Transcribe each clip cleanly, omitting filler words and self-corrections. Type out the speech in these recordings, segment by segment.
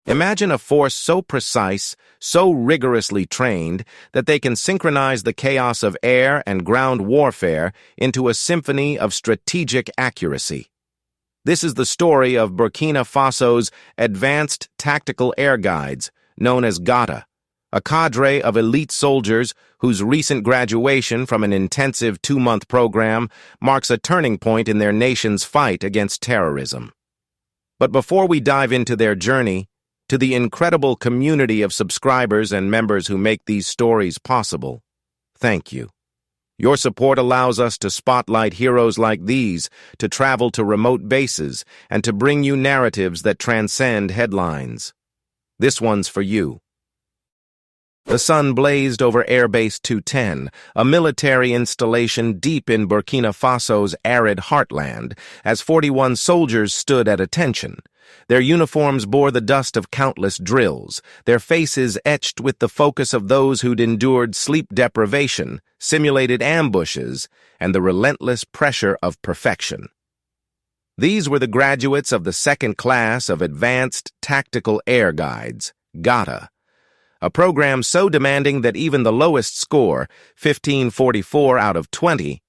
Imagine a force so precise, so rigorously trained, that they can synchronize the chaos of air and ground warfare into a symphony of strategic accuracy. This is the story of Burkina Faso's Advanced Tactical Air Guides, known as GATA, a cadre of elite soldiers whose recent graduation from an intensive 2-month program marks a turning point in their nation's fight against terrorism. But before we dive into their journey, to the incredible community of subscribers and members who make these stories possible, thank you. Your support allows us to spotlight heroes like these, to travel to remote bases, and to bring you narratives that transcend headlines. This one's for you. The sun blazed over Airbase 210, a military installation deep in Burkina Faso's arid heartland, as 41 soldiers stood at attention. Their uniforms bore the dust of countless drills, their faces etched with the focus of those who'd endured sleep deprivation, simulated ambushes, and the relentless pressure of perfection. These were the graduates of the second class of Advanced Tactical Air Guides, GATA, a program so demanding that even the lowest score, 1544 out of 20,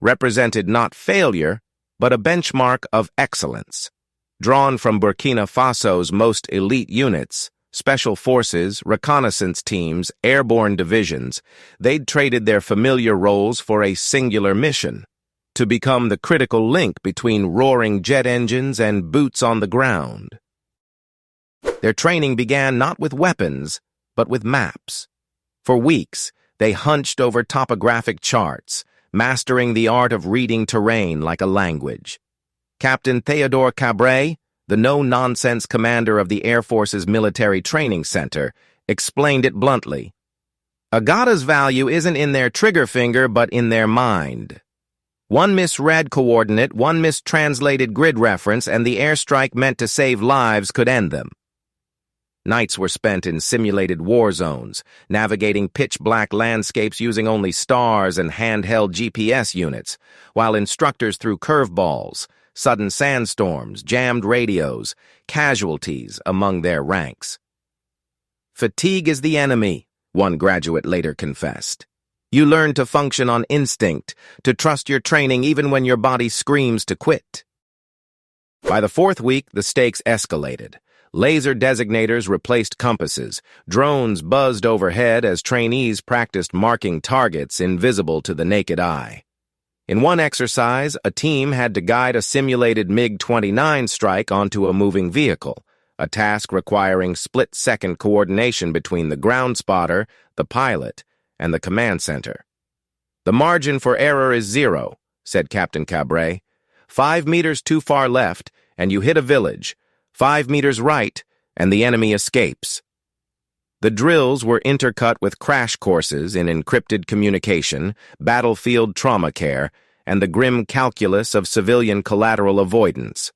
represented not failure, but a benchmark of excellence. Drawn from Burkina Faso's most elite units, special forces, reconnaissance teams, airborne divisions, they'd traded their familiar roles for a singular mission: to become the critical link between roaring jet engines and boots on the ground. Their training began not with weapons, but with maps. For weeks, they hunched over topographic charts, mastering the art of reading terrain like a language. Captain Théodore Cabré, the no-nonsense commander of the Air Force's Military Training Center, explained it bluntly. A GATA's value isn't in their trigger finger, but in their mind. One misread coordinate, one mistranslated grid reference, and the airstrike meant to save lives could end them. Nights were spent in simulated war zones, navigating pitch-black landscapes using only stars and handheld GPS units, while instructors threw curveballs, sudden sandstorms, jammed radios, casualties among their ranks. Fatigue is the enemy, one graduate later confessed. You learn to function on instinct, to trust your training even when your body screams to quit. By the 4th week, the stakes escalated. Laser designators replaced compasses. Drones buzzed overhead as trainees practiced marking targets invisible to the naked eye. In one exercise, a team had to guide a simulated MiG-29 strike onto a moving vehicle, a task requiring split-second coordination between the ground spotter, the pilot, and the command center. "The margin for error is 0, said Captain Cabré. 5 meters too far left, and you hit a village. 5 meters right, and the enemy escapes." The drills were intercut with crash courses in encrypted communication, battlefield trauma care, and the grim calculus of civilian collateral avoidance.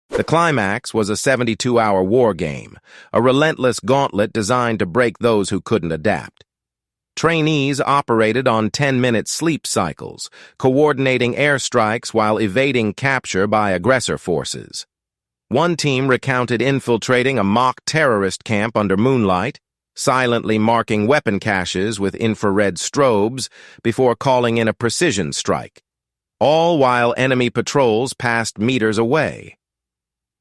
The climax was a 72-hour war game, a relentless gauntlet designed to break those who couldn't adapt. Trainees operated on 10-minute sleep cycles, coordinating airstrikes while evading capture by aggressor forces. One team recounted infiltrating a mock terrorist camp under moonlight, silently marking weapon caches with infrared strobes before calling in a precision strike, all while enemy patrols passed meters away.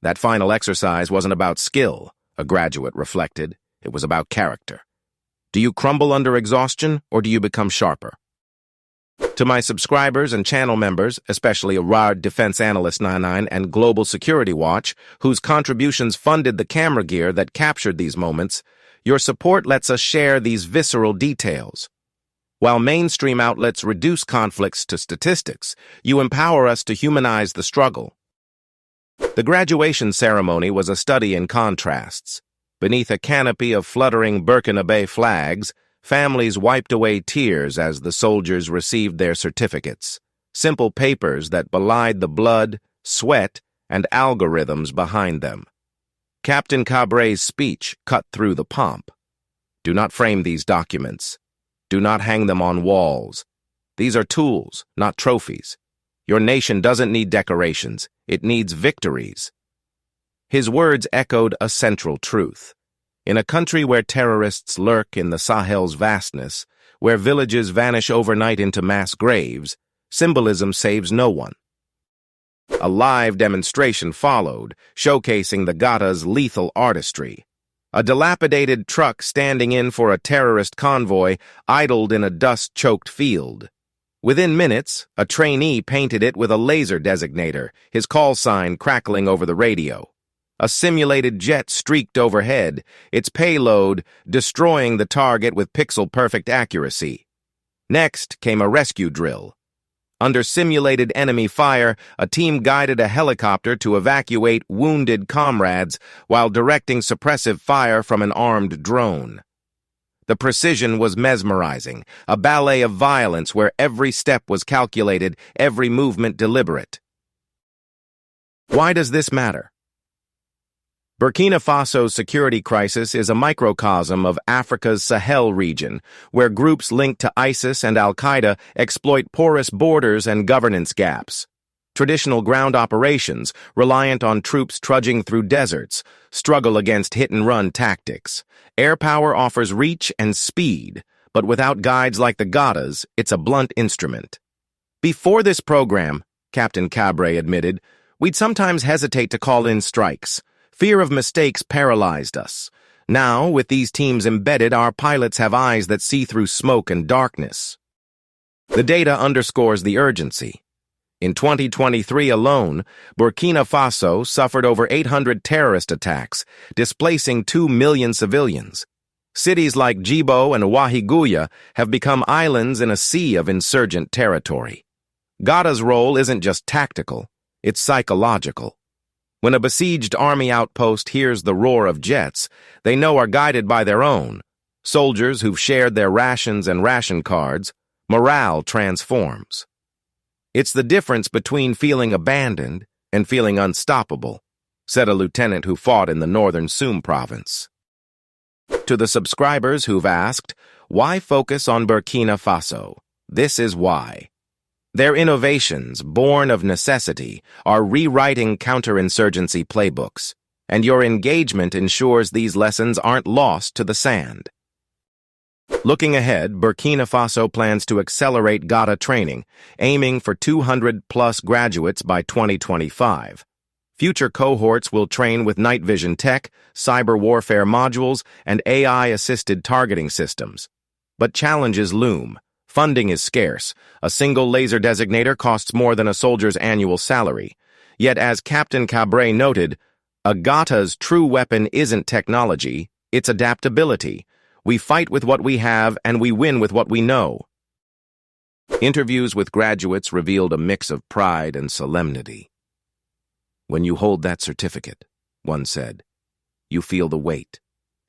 That final exercise wasn't about skill, a graduate reflected. It was about character. Do you crumble under exhaustion, or do you become sharper? To my subscribers and channel members, especially Award Defense Analyst 99 and Global Security Watch, whose contributions funded the camera gear that captured these moments, your support lets us share these visceral details. While mainstream outlets reduce conflicts to statistics, you empower us to humanize the struggle. The graduation ceremony was a study in contrasts. Beneath a canopy of fluttering Burkina Faso flags, families wiped away tears as the soldiers received their certificates, simple papers that belied the blood, sweat, and algorithms behind them. Captain Cabré's speech cut through the pomp. Do not frame these documents. Do not hang them on walls. These are tools, not trophies. Your nation doesn't need decorations. It needs victories. His words echoed a central truth. In a country where terrorists lurk in the Sahel's vastness, where villages vanish overnight into mass graves, symbolism saves no one. A live demonstration followed, showcasing the GATA's lethal artistry. A dilapidated truck standing in for a terrorist convoy idled in a dust-choked field. Within minutes, a trainee painted it with a laser designator, his call sign crackling over the radio. A simulated jet streaked overhead, its payload destroying the target with pixel-perfect accuracy. Next came a rescue drill. Under simulated enemy fire, a team guided a helicopter to evacuate wounded comrades while directing suppressive fire from an armed drone. The precision was mesmerizing, a ballet of violence where every step was calculated, every movement deliberate. Why does this matter? Burkina Faso's security crisis is a microcosm of Africa's Sahel region, where groups linked to ISIS and al-Qaeda exploit porous borders and governance gaps. Traditional ground operations, reliant on troops trudging through deserts, struggle against hit-and-run tactics. Air power offers reach and speed, but without guides like the GATA's, it's a blunt instrument. Before this program, Captain Cabré admitted, we'd sometimes hesitate to call in strikes. Fear of mistakes paralyzed us. Now, with these teams embedded, our pilots have eyes that see through smoke and darkness. The data underscores the urgency. In 2023 alone, Burkina Faso suffered over 800 terrorist attacks, displacing 2 million civilians. Cities like Djibo and Ouahigouya have become islands in a sea of insurgent territory. GATA's role isn't just tactical, it's psychological. When a besieged army outpost hears the roar of jets, they know are guided by their own. Soldiers who've shared their rations and ration cards, morale transforms. It's the difference between feeling abandoned and feeling unstoppable, said a lieutenant who fought in the northern Soum province. To the subscribers who've asked, why focus on Burkina Faso? This is why. Their innovations, born of necessity, are rewriting counterinsurgency playbooks, and your engagement ensures these lessons aren't lost to the sand. Looking ahead, Burkina Faso plans to accelerate GATA training, aiming for 200-plus graduates by 2025. Future cohorts will train with night vision tech, cyber warfare modules, and AI-assisted targeting systems. But challenges loom. Funding is scarce. A single laser designator costs more than a soldier's annual salary. Yet, as Captain Cabré noted, a GATA's true weapon isn't technology, it's adaptability. We fight with what we have, and we win with what we know. Interviews with graduates revealed a mix of pride and solemnity. When you hold that certificate, one said, you feel the weight.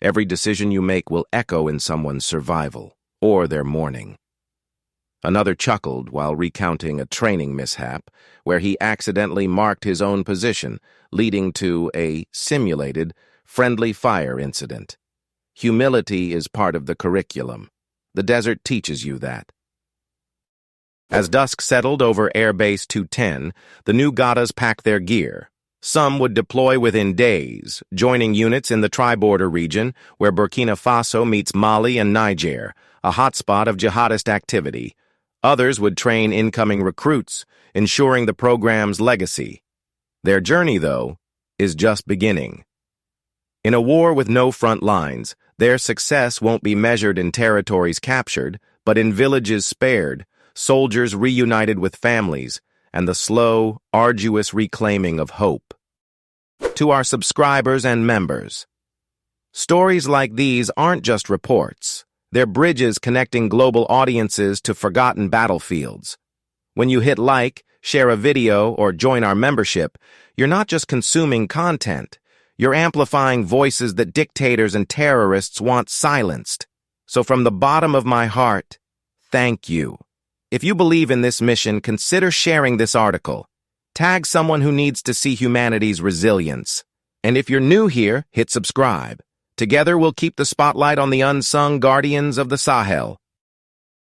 Every decision you make will echo in someone's survival or their mourning. Another chuckled while recounting a training mishap where he accidentally marked his own position, leading to a simulated, friendly fire incident. Humility is part of the curriculum. The desert teaches you that. As dusk settled over Airbase 210, the new GATAs packed their gear. Some would deploy within days, joining units in the tri-border region where Burkina Faso meets Mali and Niger, a hotspot of jihadist activity. Others would train incoming recruits, ensuring the program's legacy. Their journey, though, is just beginning. In a war with no front lines, their success won't be measured in territories captured, but in villages spared, soldiers reunited with families, and the slow, arduous reclaiming of hope. To our subscribers and members, stories like these aren't just reports. They're bridges connecting global audiences to forgotten battlefields. When you hit like, share a video, or join our membership, you're not just consuming content. You're amplifying voices that dictators and terrorists want silenced. So from the bottom of my heart, thank you. If you believe in this mission, consider sharing this article. Tag someone who needs to see humanity's resilience. And if you're new here, hit subscribe. Together we'll keep the spotlight on the unsung guardians of the Sahel.